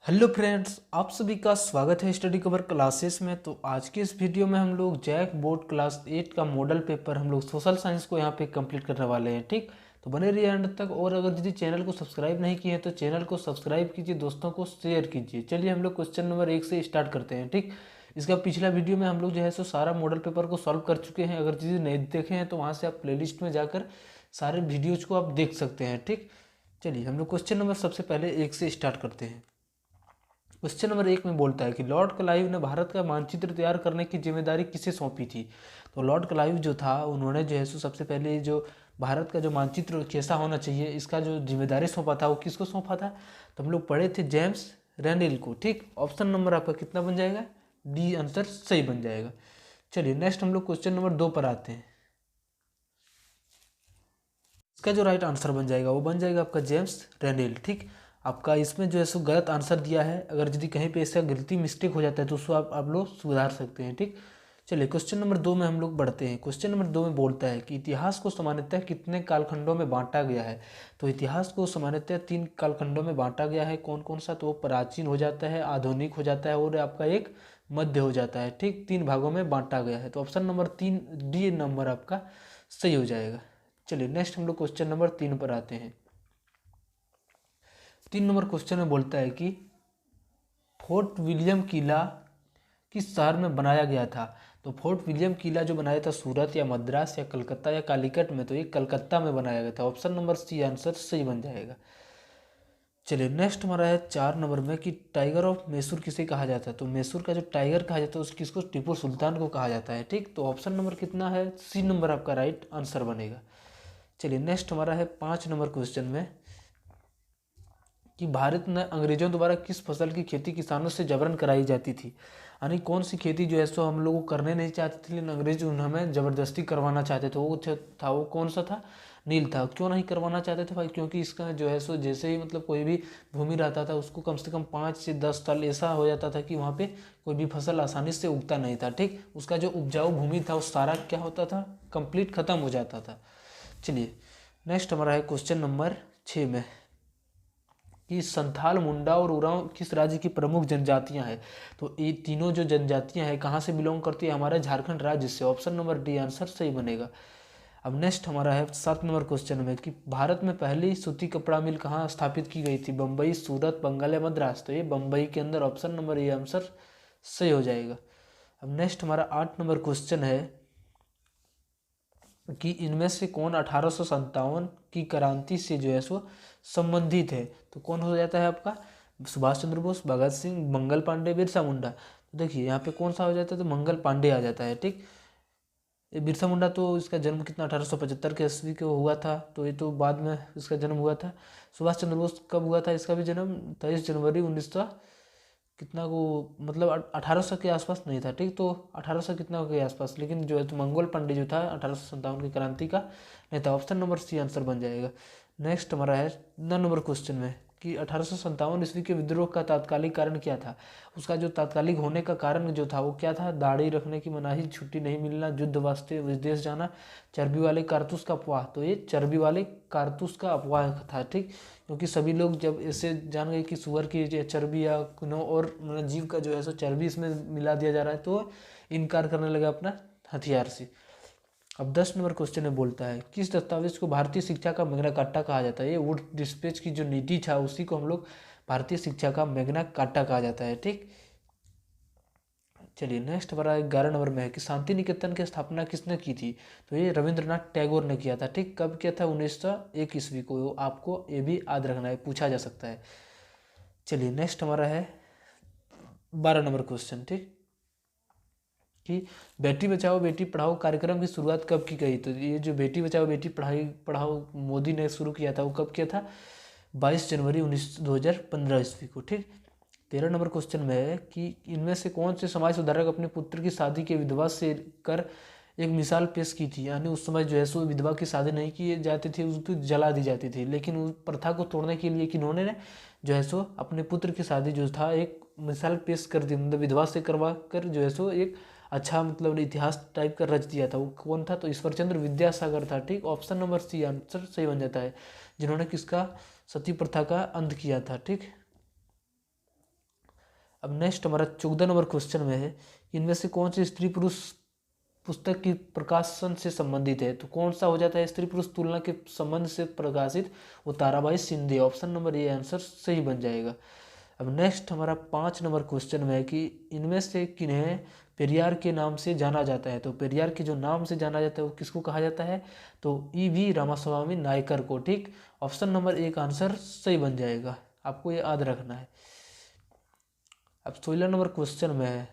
Hello friends, आप सभी का स्वागत है स्टडी कवर क्लासेस में। तो आज की इस वीडियो में हम लोग जैक बोर्ड क्लास 8 का मॉडल पेपर हम लोग सोशल साइंस को यहाँ पे कंप्लीट करने वाले हैं। ठीक, तो बने रहिए एंड तक। और अगर यदि चैनल को सब्सक्राइब नहीं किए हैं तो चैनल को सब्सक्राइब कीजिए, दोस्तों को शेयर कीजिए। चलिए हम लोग क्वेश्चन नंबर 1 से स्टार्ट करते हैं। ठीक, इसका पिछला वीडियो में हम लोग जो है सो सारा मॉडल पेपर को सॉल्व कर चुके हैं। अगर यदि नहीं देखे हैं तो वहाँ से आप प्लेलिस्ट में जाकर सारे वीडियोज को आप देख सकते हैं। ठीक, चलिए हम लोग क्वेश्चन नंबर सबसे पहले 1 से स्टार्ट करते हैं। क्वेश्चन नंबर 1 में बोलता है कि लॉर्ड क्लाइव ने भारत का मानचित्र तैयार करने की जिम्मेदारी किसे सौंपी थी। तो लॉर्ड क्लाइव जो था उन्होंने जो है सो सबसे पहले जो भारत का जो मानचित्र कैसा होना चाहिए इसका जो जिम्मेदारी सौंपा था वो किसको सौंपा था। तो हम लोग पढ़े थे जेम्स रेंडेल को। ठीक, ऑप्शन नंबर आपका कितना बन जाएगा, डी आंसर सही बन जाएगा। चलिए नेक्स्ट हम लोग क्वेश्चन नंबर 2 पर आते हैं। इसका जो राइट आंसर बन जाएगा वो बन जाएगा आपका जेम्स रेनेल। ठीक, आपका इसमें जो है सो गलत आंसर दिया है। अगर यदि कहीं पे ऐसा गलती मिस्टेक हो जाता है तो उसको आप लोग सुधार सकते हैं। ठीक, चलिए क्वेश्चन नंबर 2 में हम लोग बढ़ते हैं। क्वेश्चन नंबर 2 में बोलता है कि इतिहास को सामान्यतः कितने कालखंडों में बांटा गया है। तो इतिहास को सामान्यतः 3 कालखंडों में बांटा गया है। कौन कौन सा, तो वो प्राचीन हो जाता है, आधुनिक हो जाता है और आपका एक मध्य हो जाता है। ठीक, 3 भागों में बांटा गया है। तो ऑप्शन नंबर 3 डी नंबर आपका सही हो जाएगा। चलिए नेक्स्ट हम लोग क्वेश्चन नंबर 3 पर आते हैं। 3 नंबर क्वेश्चन में बोलता है कि फोर्ट विलियम किला किस शहर में बनाया गया था। तो फोर्ट विलियम किला जो बनाया था सूरत या मद्रास या कलकत्ता या कालीकट में, तो ये कलकत्ता में बनाया गया था। ऑप्शन नंबर सी आंसर सही बन जाएगा। चलिए नेक्स्ट हमारा है 4 नंबर में कि टाइगर ऑफ मैसूर किसे कहा जाता है। तो मैसूर का जो टाइगर कहा जाता है उस किसको, टीपू सुल्तान को कहा जाता है। ठीक, तो ऑप्शन नंबर कितना है, सी नंबर आपका राइट आंसर बनेगा। चलिए नेक्स्ट हमारा है 5 नंबर क्वेश्चन में कि भारत में अंग्रेजों द्वारा किस फसल की खेती किसानों से जबरन कराई जाती थी। यानी कौन सी खेती जो है सो हम लोग को करने नहीं चाहते थे लेकिन अंग्रेज हमें ज़बरदस्ती करवाना चाहते थे। वो कौन सा था, नील था। क्यों नहीं करवाना चाहते थे भाई, क्योंकि इसका जो है सो जैसे ही मतलब कोई भी भूमि रहता था उसको कम से कम 5 से 10 साल ऐसा हो जाता था कि वहाँ पे कोई भी फसल आसानी से उगता नहीं था। ठीक, उसका जो उपजाऊ भूमि था वो सारा क्या होता था, कंप्लीट खत्म हो जाता था। चलिए नेक्स्ट हमारा है क्वेश्चन नंबर 6 में कि संथाल, मुंडा और उरांव किस राज्य की प्रमुख जनजातियां हैं। तो ये तीनों जो जनजातियां हैं कहाँ से बिलोंग करती है, हमारे झारखंड राज्य से। ऑप्शन नंबर डी आंसर सही बनेगा। अब नेक्स्ट हमारा है 7 नंबर क्वेश्चन में कि भारत में पहली सूती कपड़ा मिल कहाँ स्थापित की गई थी। बम्बई, सूरत, बंगाल या मद्रास। तो ये बम्बई के अंदर ऑप्शन नंबर ए आंसर सही हो जाएगा। अब नेक्स्ट हमारा 8 नंबर क्वेश्चन है कि इनमें से कौन 1857 की क्रांति से जो है सो संबंधित है। तो कौन हो जाता है आपका, सुभाष चंद्र बोस, भगत सिंह, मंगल पांडे, बिरसा मुंडा। तो देखिए यहाँ पे कौन सा हो जाता है, तो मंगल पांडे आ जाता है। ठीक, ये बिरसा मुंडा तो इसका जन्म कितना 1875 के ईस्वी को हुआ था, तो ये तो बाद में इसका जन्म हुआ था। सुभाष चंद्र बोस कब हुआ था, इसका भी जन्म 23 जनवरी 1900 कितना को, मतलब 1800 के आसपास नहीं था। ठीक, तो 1800 कितना के आसपास, लेकिन जो है तो मंगल पांडे जो था 1857 की क्रांति का नहीं था। ऑप्शन नंबर सी आंसर बन जाएगा। नेक्स्ट हमारा है 9 नंबर क्वेश्चन में कि 1857 ईस्वी के विद्रोह का तात्कालिक कारण क्या था। उसका जो तात्कालिक होने का कारण जो था वो क्या था, दाढ़ी रखने की मनाही, छुट्टी नहीं मिलना, युद्ध वास्ते विदेश जाना, चर्बी वाले कारतूस का अफवाह। तो ये चर्बी वाले कारतूस का अफवाह था। ठीक, क्योंकि सभी लोग जब ऐसे जान गए कि सुअर की चर्बी या कोनो और जीव का जो है सो चर्बी इसमें मिला दिया जा रहा है तो इनकार करने लगा अपना हथियार से। अब 10 नंबर क्वेश्चन में बोलता है किस दस्तावेज को भारतीय शिक्षा का मैग्ना कार्टा कहा जाता है। ये वुड डिस्पेच की जो नीति था उसी को हम लोग भारतीय शिक्षा का मैग्ना कार्टा कहा जाता है। ठीक, चलिए नेक्स्ट हमारा 11 नंबर में है कि शांति निकेतन की स्थापना किसने की थी। तो ये रविंद्रनाथ टैगोर ने किया था। ठीक, कब किया था, 1901 ईस्वी को। आपको ये भी याद रखना है, पूछा जा सकता है। चलिए नेक्स्ट हमारा है 12 नंबर क्वेश्चन। ठीक, कि बेटी बचाओ बेटी पढ़ाओ कार्यक्रम की शुरुआत कब की गई। तो ये जो बेटी बचाओ बेटी पढ़ाओ मोदी ने शुरू किया था वो कब किया था, 22 जनवरी 2015 ईस्वी को। ठीक, 13 नंबर क्वेश्चन में है कि इनमें से कौन से समाज सुधारक अपने पुत्र की शादी के विधवा से कर एक मिसाल पेश की थी। यानी उस समय जो है सो विधवा की शादी नहीं की जाती थी, उसको जला दी जाती थी, लेकिन उस प्रथा को तोड़ने के लिए किन्होंने जो है सो अपने पुत्र की शादी जो था एक मिसाल पेश कर दी, मतलब विधवा से करवा कर जो है सो एक अच्छा मतलब इतिहास टाइप का रच दिया था। वो कौन था, तो ईश्वरचंद्र विद्यासागर था। ठीक, ऑप्शन नंबर सी आंसर सही बन जाता है, जिन्होंने किसका, सती प्रथा का अंत किया था। ठीक, अब नेक्स्ट हमारा 14 नंबर क्वेश्चन में है, इनमें से कौन सी स्त्री पुरुष पुस्तक की प्रकाशन से संबंधित है। तो कौन सा हो जाता है स्त्री पुरुष तुलना के संबंध से प्रकाशित, वो Tarabai Shinde. Option number A answer सही बन जाएगा। अब नेक्स्ट हमारा 5 नंबर क्वेश्चन में है कि इनमें से किन्हें पेरियार के नाम से जाना जाता है। तो पेरियार के जो नाम से जाना जाता है वो किसको कहा जाता है, तो ईवी रामास्वामी नायकर को। ठीक, ऑप्शन नंबर ए का आंसर सही बन जाएगा, आपको ये याद रखना है। अब 16 नंबर क्वेश्चन में है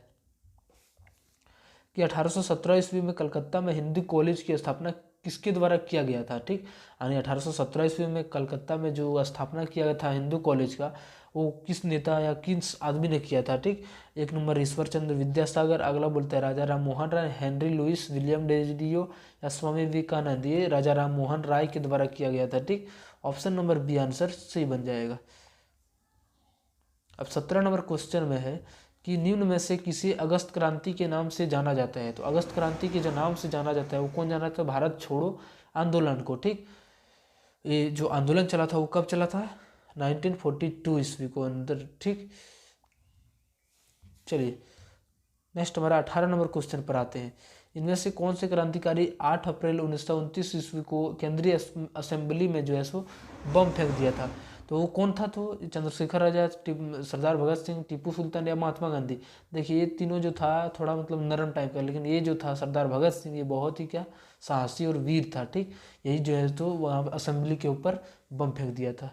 कि 1817 ईस्वी में कलकत्ता में हिंदू कॉलेज की स्थापना किसके द्वारा किया गया था। ठीक, यानी 1817 ईस्वी में कलकत्ता में जो स्थापना किया गया था हिंदू कॉलेज का, वो किस नेता या किस आदमी ने किया था। ठीक, एक नंबर ईश्वर चंद्र विद्यासागर, अगला बोलता है राजा Ram Mohan Roy, Henry Louis, William डेजिडियो या स्वामी विवेकानंद। ये राजा राम मोहन राय के द्वारा किया गया था। ठीक, ऑप्शन नंबर बी आंसर सही बन जाएगा। अब 17 नंबर क्वेश्चन में है कि निम्न में से किसी अगस्त क्रांति के नाम से जाना जाता है। तो अगस्त क्रांति के जो नाम से जाना जाता है वो कौन जाना था, भारत छोड़ो आंदोलन को। ठीक, ये जो आंदोलन चला था वो कब चला था, 1942 ईस्वी को अंदर। ठीक, चलिए नेक्स्ट हमारा 18 नंबर क्वेश्चन पर आते हैं। इनमें से कौन से क्रांतिकारी 8 अप्रैल 1929 ईस्वी को केंद्रीय असेंबली में जो है सो बम फेंक दिया था। तो वो कौन था, तो चंद्रशेखर आजाद, सरदार भगत सिंह, टीपू सुल्तान या महात्मा गांधी। देखिए ये तीनों जो था थोड़ा मतलब नरम टाइप का, लेकिन ये जो था सरदार भगत सिंह, ये बहुत ही क्या साहसी और वीर था। ठीक, यही जो है तो वहाँ असेंबली के ऊपर बम फेंक दिया था।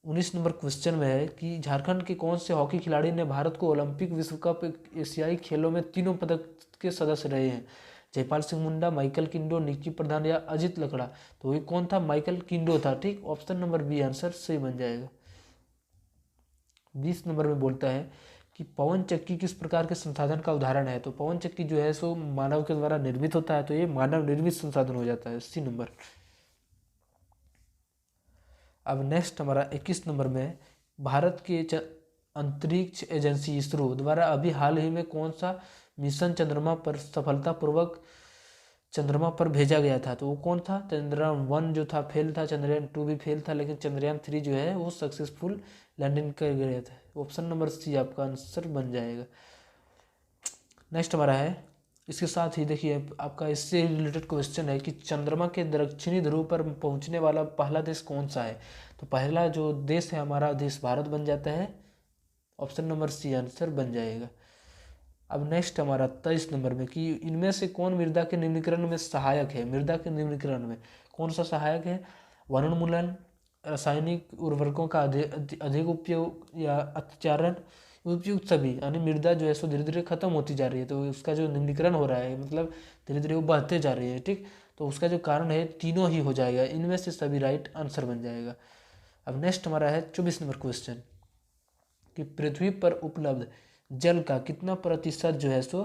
19 नंबर क्वेश्चन में है कि झारखंड के कौन से हॉकी खिलाड़ी ने भारत को ओलंपिक, विश्व कप, एशियाई खेलों में तीनों पदक के सदस्य रहे हैं। जयपाल सिंह मुंडा, माइकल किंडो, निक्की प्रधान या अजित लकड़ा। तो ये कौन था, माइकल किंडो था। ठीक, ऑप्शन नंबर बी आंसर सही बन जाएगा। 20 नंबर में बोलता है कि पवन चक्की किस प्रकार के संसाधन का उदाहरण है। तो पवन चक्की जो है सो मानव के द्वारा निर्मित होता है, तो ये मानव निर्मित संसाधन हो जाता है। 80 नंबर। अब नेक्स्ट हमारा 21 नंबर में, भारत के अंतरिक्ष एजेंसी इसरो द्वारा अभी हाल ही में कौन सा मिशन चंद्रमा पर सफलतापूर्वक चंद्रमा पर भेजा गया था। तो वो कौन था, चंद्रयान 1 जो था फेल था, चंद्रयान 2 भी फेल था, लेकिन चंद्रयान 3 जो है वो सक्सेसफुल लैंडिंग कर गया था। ऑप्शन नंबर सी आपका आंसर बन जाएगा। नेक्स्ट हमारा है, इसके साथ ही देखिए आपका इससे रिलेटेड क्वेश्चन है कि चंद्रमा के दक्षिणी ध्रुव पर पहुंचने वाला पहला देश कौन सा है। तो पहला जो देश है हमारा देश भारत बन जाता है। ऑप्शन नंबर सी आंसर बन जाएगा। अब नेक्स्ट हमारा 23 नंबर में कि इनमें से कौन मृदा के निम्नीकरण में सहायक है। मृदा के निम्नीकरण में कौन सा सहायक है, वनोन्मूलन, रासायनिक उर्वरकों का अधिक उपयोग या अत्याचारण, उपयुक्त सभी। यानी मृदा जो है सो धीरे धीरे खत्म होती जा रही है, तो उसका जो निम्नीकरण हो रहा है मतलब धीरे धीरे वो बढ़ते जा रही है। ठीक, तो उसका जो कारण है तीनों ही हो जाएगा, इनमें से सभी राइट आंसर बन जाएगा। अब नेक्स्ट हमारा है 24 नंबर क्वेश्चन कि पृथ्वी पर उपलब्ध जल का कितना प्रतिशत जो है सो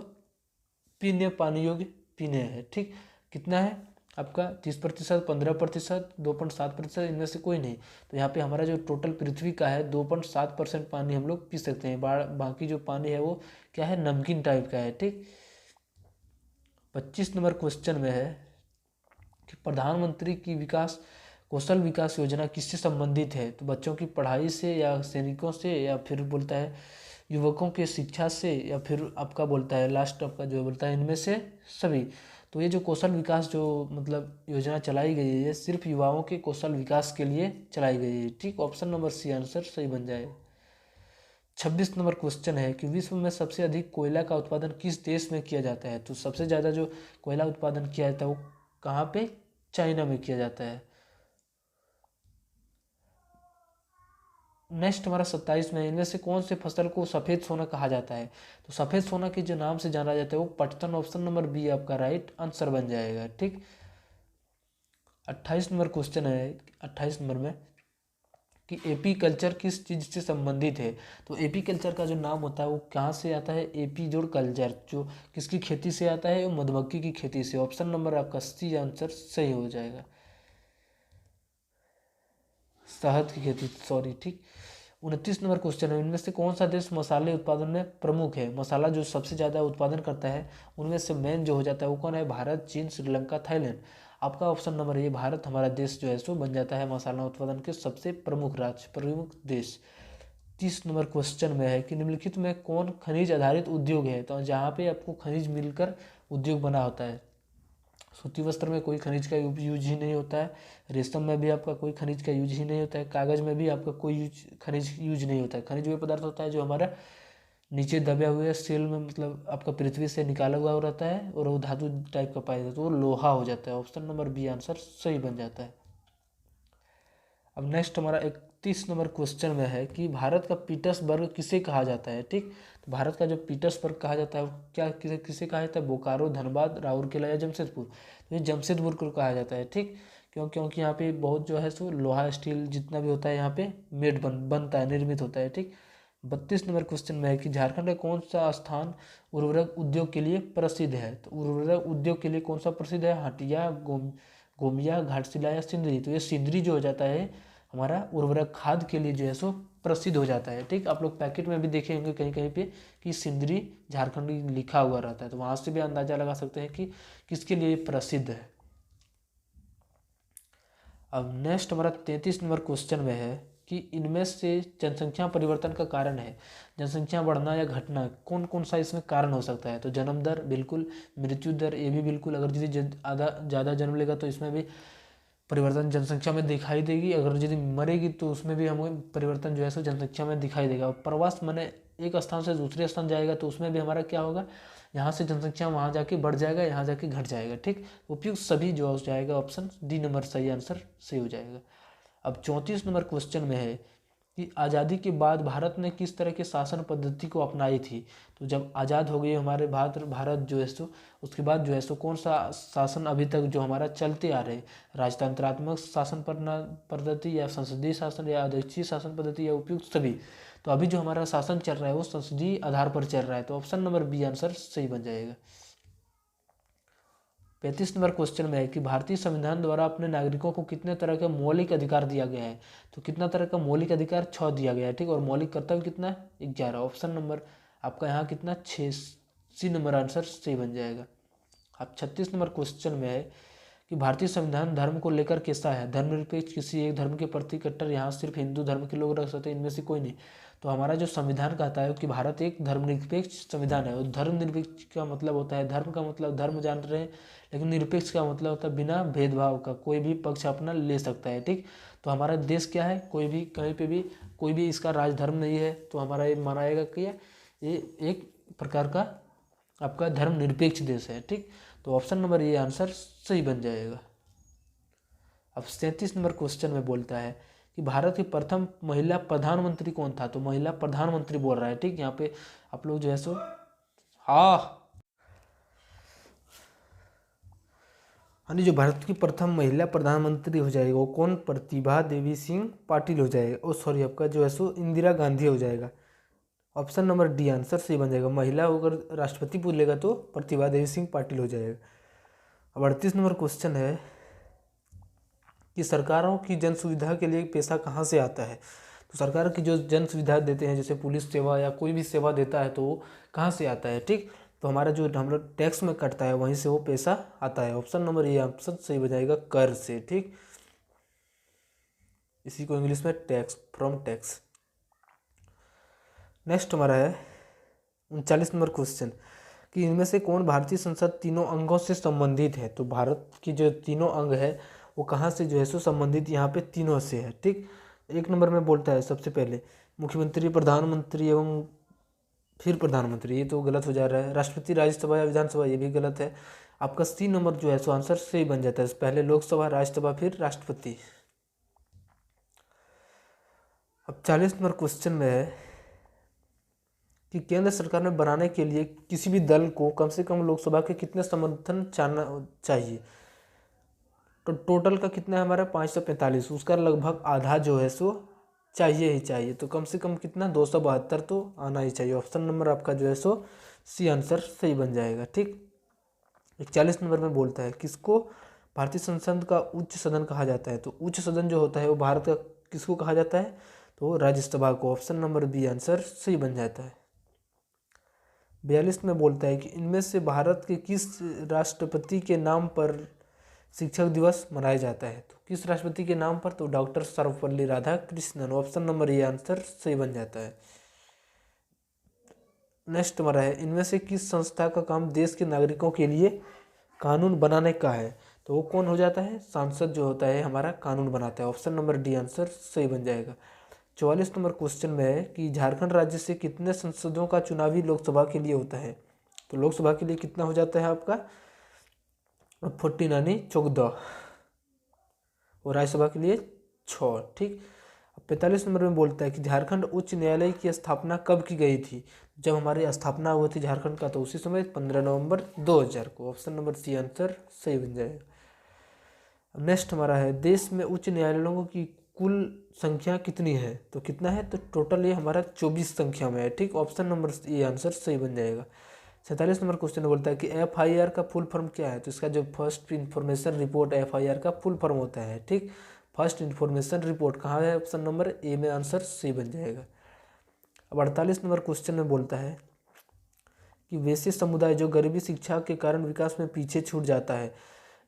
पीने पानी योग्य पीने है। ठीक, कितना है आपका 30%, 15%, 2.7%, इनमें से कोई नहीं। तो यहाँ पे हमारा जो टोटल पृथ्वी का है 2.7% पानी हम लोग पी सकते हैं। बाकी जो पानी है वो क्या है, नमकीन टाइप का है। ठीक, 25 नंबर क्वेश्चन में है कि प्रधानमंत्री की विकास कौशल विकास योजना किससे संबंधित है। तो बच्चों की पढ़ाई से या सैनिकों से या फिर बोलता है युवकों के शिक्षा से या फिर आपका बोलता है लास्ट आपका जो बोलता है इनमें से सभी। तो ये जो कौशल विकास जो मतलब योजना चलाई गई है ये सिर्फ युवाओं के कौशल विकास के लिए चलाई गई है। ठीक, ऑप्शन नंबर सी आंसर सही बन जाए। 26 नंबर क्वेश्चन है कि विश्व में सबसे अधिक कोयला का उत्पादन किस देश में किया जाता है। तो सबसे ज़्यादा जो कोयला उत्पादन किया जाता है वो कहाँ पे, चाइना में किया जाता है। नेक्स्ट हमारा 27 में, इनमें से कौन से फसल को सफ़ेद सोना कहा जाता है। तो सफ़ेद सोना के जो नाम से जाना जाता है वो पटसन। ऑप्शन नंबर बी आपका राइट आंसर बन जाएगा। ठीक, 28 नंबर क्वेश्चन है 28 नंबर में कि एपी कल्चर किस चीज़ से संबंधित है। तो एपी कल्चर का जो नाम होता है वो कहाँ से आता है, एपी जोड़ कल्चर जो किसकी खेती से आता है, वो मधुमक्खी की खेती से। ऑप्शन नंबर आपका सी आंसर सही हो जाएगा, शहद की खेती, सॉरी। ठीक, 29 नंबर क्वेश्चन है, इनमें से कौन सा देश मसाले उत्पादन में प्रमुख है। मसाला जो सबसे ज़्यादा उत्पादन करता है उनमें से मेन जो हो जाता है वो कौन है, भारत, चीन, श्रीलंका, थाईलैंड। आपका ऑप्शन नंबर ये भारत हमारा देश जो है सो बन जाता है मसाला उत्पादन के सबसे प्रमुख राज्य, प्रमुख देश। 30 नंबर क्वेश्चन में है कि निम्नलिखित में कौन खनिज आधारित उद्योग है, तो जहाँ पे आपको खनिज मिलकर उद्योग बना होता है। सूती वस्त्र में कोई खनिज का यूज ही नहीं होता है, रेशम में भी आपका कोई खनिज का यूज ही नहीं होता है, कागज़ में भी आपका कोई खनिज यूज नहीं होता है। खनिज वह पदार्थ होता है जो हमारा नीचे दबे हुए सेल में, मतलब आपका पृथ्वी से निकाला हुआ रहता है और वो धातु टाइप का पाया जाता है, तो वो लोहा हो जाता है। ऑप्शन नंबर बी आंसर सही बन जाता है। अब नेक्स्ट हमारा 31 नंबर क्वेश्चन में है कि भारत का पीटर्सबर्ग किसे कहा जाता है। ठीक, तो भारत का जो पीटर्सबर्ग कहा जाता है वो क्या किसे किसे कहा जाता है, बोकारो, धनबाद, राउरकेला या जमशेदपुर। तो ये जमशेदपुर को कहा जाता है। ठीक, क्योंकि यहाँ पे बहुत जो है सो लोहा स्टील जितना भी होता है यहाँ पे मेड बनता है, निर्मित होता है। ठीक, 32 नंबर क्वेश्चन में है कि झारखंड का कौन सा स्थान उर्वरक उद्योग के लिए प्रसिद्ध है। तो उर्वरक उद्योग के लिए कौन सा प्रसिद्ध है, हटिया, गोमिया, घाटशिला या सिंदरी। तो ये सिंदरी जो हो जाता है हमारा उर्वरक खाद के लिए जो है सो प्रसिद्ध हो जाता है। ठीक, आप लोग पैकेट में भी देखे होंगे कहीं कहीं पे कि सिंदरी झारखंड लिखा हुआ रहता है, तो वहाँ से भी अंदाजा लगा सकते हैं कि किसके लिए प्रसिद्ध है। अब नेक्स्ट हमारा 33 नंबर क्वेश्चन में है कि इनमें से जनसंख्या परिवर्तन का कारण है, जनसंख्या बढ़ना या घटना, कौन कौन सा इसमें कारण हो सकता है। तो जन्म दर बिल्कुल, मृत्यु दर ये भी बिल्कुल, अगर यदि ज़्यादा जन्म लेगा तो इसमें भी परिवर्तन जनसंख्या में दिखाई देगी, अगर यदि मरेगी तो उसमें भी हमें परिवर्तन जो है सो जनसंख्या में दिखाई देगा। और प्रवास माने एक स्थान से दूसरे स्थान जाएगा तो उसमें भी हमारा क्या होगा, यहाँ से जनसंख्या वहाँ जाके बढ़ जाएगा, यहाँ जाके घट जाएगा। ठीक, उपयुक्त सभी जो हो जाएगा, ऑप्शन डी नंबर सही आंसर सही हो जाएगा। अब 34 नंबर क्वेश्चन में है कि आज़ादी के बाद भारत ने किस तरह के शासन पद्धति को अपनाई थी। तो जब आज़ाद हो गई हमारे भारत जो है सो, उसके बाद जो है सो कौन सा शासन अभी तक जो हमारा चलते आ रहे, राजतंत्रात्मक शासन पद्धति या संसदीय शासन या अध्यक्षीय शासन पद्धति या उपयुक्त सभी। तो अभी जो हमारा शासन चल रहा है वो संसदीय आधार पर चल रहा है, तो ऑप्शन नंबर बी आंसर सही बन जाएगा। 35 नंबर क्वेश्चन में है कि भारतीय संविधान द्वारा अपने नागरिकों को कितने तरह का मौलिक अधिकार दिया गया है। तो कितना तरह का मौलिक अधिकार 6 दिया गया है। ठीक, और मौलिक कर्तव्य कितना है 11। ऑप्शन नंबर आपका यहाँ कितना 6 सी नंबर आंसर सही बन जाएगा। अब 36 नंबर क्वेश्चन में है कि भारतीय संविधान धर्म को लेकर कैसा है, धर्मनिरपेक्ष, किसी एक धर्म के प्रति कट्टर, यहाँ सिर्फ हिंदू धर्म के लोग रह सकते हैं, इनमें से कोई नहीं। तो हमारा जो संविधान कहता है कि भारत एक धर्मनिरपेक्ष संविधान है। और धर्मनिरपेक्ष का मतलब होता है, धर्म का मतलब धर्म जान रहे हैं, लेकिन निरपेक्ष का मतलब होता है बिना भेदभाव का, कोई भी पक्ष अपना ले सकता है। ठीक, तो हमारा देश क्या है, कोई भी कहीं पे भी कोई भी इसका राजधर्म नहीं है, तो हमारा ये मानाएगा कि ये एक प्रकार का आपका धर्मनिरपेक्ष देश है। ठीक, तो ऑप्शन नंबर ये आंसर सही बन जाएगा। अब 37 नंबर क्वेश्चन में बोलता है कि भारत की प्रथम महिला प्रधानमंत्री कौन था। तो महिला प्रधानमंत्री बोल रहा है। ठीक, यहाँ पे आप लोग जो है सो हाँ जो भारत की प्रथम महिला प्रधानमंत्री हो जाएगी वो कौन, प्रतिभा देवी सिंह पाटिल हो जाएगा। ओ सॉरी, आपका जो है सो इंदिरा गांधी हो जाएगा। ऑप्शन नंबर डी आंसर सही बन जाएगा। महिला अगर राष्ट्रपति बोलेगा तो प्रतिभा देवी सिंह पाटिल हो जाएगा। अब 38 नंबर क्वेश्चन है कि सरकारों की जन सुविधा के लिए पैसा कहाँ से आता है। तो सरकार की जो जन सुविधा देते हैं, जैसे पुलिस सेवा या कोई भी सेवा देता है, तो वो कहाँ से आता है। ठीक, तो हमारा जो हम लोग टैक्स में कटता है वहीं से वो पैसा आता है। ऑप्शन नंबर ये ऑप्शन सही हो जाएगा, कर से। ठीक, इसी को इंग्लिश में टैक्स, फ्रॉम टैक्स। नेक्स्ट हमारा है 39 नंबर क्वेश्चन कि इनमें से कौन भारतीय संसद तीनों अंगों से संबंधित है। तो भारत की जो तीनों अंग है वो कहाँ से जो है सो संबंधित, यहाँ पे तीनों से है। ठीक, एक नंबर में बोलता है सबसे पहले मुख्यमंत्री, प्रधानमंत्री एवं फिर प्रधानमंत्री, ये तो गलत हो जा रहा है। राष्ट्रपति, राज्यसभा या विधानसभा, ये भी गलत है। आपका सी नंबर जो है सो आंसर सही बन जाता है, पहले लोकसभा, राज्यसभा, फिर राष्ट्रपति। अब 40 नंबर क्वेश्चन में है कि केंद्र सरकार ने बनाने के लिए किसी भी दल को कम से कम लोकसभा के कितने समर्थन चाहिए। तो टोटल का कितना है हमारा 545, उसका लगभग आधा जो है सो चाहिए ही चाहिए। तो कम से कम कितना 272 तो आना ही चाहिए। ऑप्शन नंबर आपका जो है सो सी आंसर सही बन जाएगा। ठीक, 41 नंबर में बोलता है किसको भारतीय संसद का उच्च सदन कहा जाता है। तो उच्च सदन जो होता है वो भारत का किसको कहा जाता है, तो राज्यसभा को। ऑप्शन नंबर बी आंसर सही बन जाता है। 42 में बोलता है कि इनमें से भारत के किस राष्ट्रपति के नाम पर शिक्षक दिवस मनाया जाता है? तो किस राष्ट्रपति के नाम पर? तो doctor Sarvepalli Radhakrishnan. Option number A answer सही बन जाता है। नेक्स्ट हमारा है, इनमें से किस संस्था का काम देश के नागरिकों के लिए कानून बनाने का है? तो वो कौन हो जाता है? सांसद जो होता है हमारा कानून बनाता है। ऑप्शन नंबर डी आंसर सही बन जाएगा। 44 नंबर क्वेश्चन में है कि झारखंड राज्य से कितने सांसदों का चुनावी लोकसभा के लिए होता है? तो लोकसभा के लिए कितना हो जाता है आपका? 14 यानी 14, और राज्यसभा के लिए 6। ठीक। 45 नंबर में बोलता है कि झारखंड उच्च न्यायालय की स्थापना कब की गई थी? जब हमारी स्थापना हुई थी झारखंड का, तो उसी समय 15 नवंबर 2000 को। ऑप्शन नंबर सी आंसर सही बन जाएगा। नेक्स्ट हमारा है, देश में उच्च न्यायालयों की कुल संख्या कितनी है? तो कितना है? तो टोटल ये हमारा 24 संख्या में है। ठीक। ऑप्शन नंबर ए आंसर सही बन जाएगा। 47 नंबर क्वेश्चन बोलता है कि FIR का फुल फॉर्म क्या है? तो इसका जो फर्स्ट इन्फॉर्मेशन रिपोर्ट FIR का फुल फॉर्म होता है। ठीक। फर्स्ट इन्फॉर्मेशन रिपोर्ट कहाँ है? ऑप्शन नंबर ए में आंसर सही बन जाएगा। अब 48 नंबर क्वेश्चन में बोलता है कि वैसे समुदाय जो गरीबी शिक्षा के कारण विकास में पीछे छूट जाता है,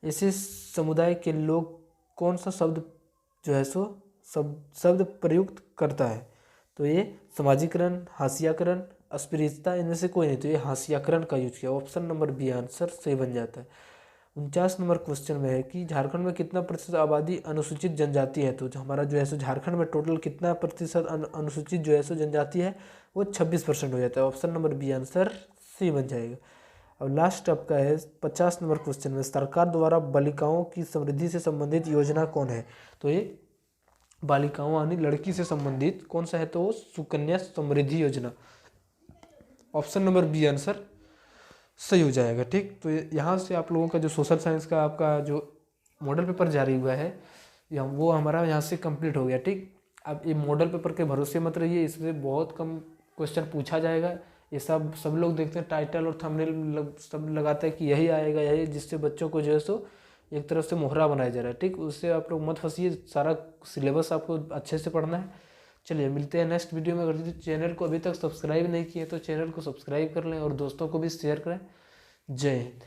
ऐसे समुदाय के लोग कौन सा शब्द जो है सो शब्द प्रयुक्त करता है? तो ये समाजीकरण, हाशियाकरण, अस्पृश्यता, इनमें से कोई नहीं। तो ये हाशियाकरण का यूज किया। ऑप्शन नंबर बी आंसर सही बन जाता है। 49 नंबर क्वेश्चन में है कि झारखंड में कितना प्रतिशत आबादी अनुसूचित जनजाति है? तो हमारा जो है सो झारखंड में टोटल कितना प्रतिशत अनुसूचित जो है सो जनजाति है? वो 26% हो जाता है। Option number B answer C बन जाएगा। अब लास्ट आपका है 50 नंबर क्वेश्चन में, सरकार द्वारा बालिकाओं की समृद्धि से संबंधित योजना कौन है? तो ये बालिकाओं यानी लड़की से संबंधित कौन सा है? तो वो सुकन्या समृद्धि योजना। ऑप्शन नंबर बी आंसर सही हो जाएगा। ठीक। तो यहाँ से आप लोगों का जो सोशल साइंस का आपका जो मॉडल पेपर जारी हुआ है वो हमारा यहाँ से कंप्लीट हो गया। ठीक। अब ये मॉडल पेपर के भरोसे मत रहिए, इसमें बहुत कम क्वेश्चन पूछा जाएगा। ये सब लोग देखते हैं टाइटल और थंबनेल सब लगाते हैं कि यही आएगा यही, जिससे बच्चों को जो है सो एक तरफ से मोहरा बनाया जा रहा है। ठीक। उससे आप लोग मत फंसिए, सारा सिलेबस आपको अच्छे से पढ़ना है। चलिए मिलते हैं नेक्स्ट वीडियो में। अगर चैनल को अभी तक सब्सक्राइब नहीं किए तो चैनल को सब्सक्राइब कर लें और दोस्तों को भी शेयर करें। जय हिंद।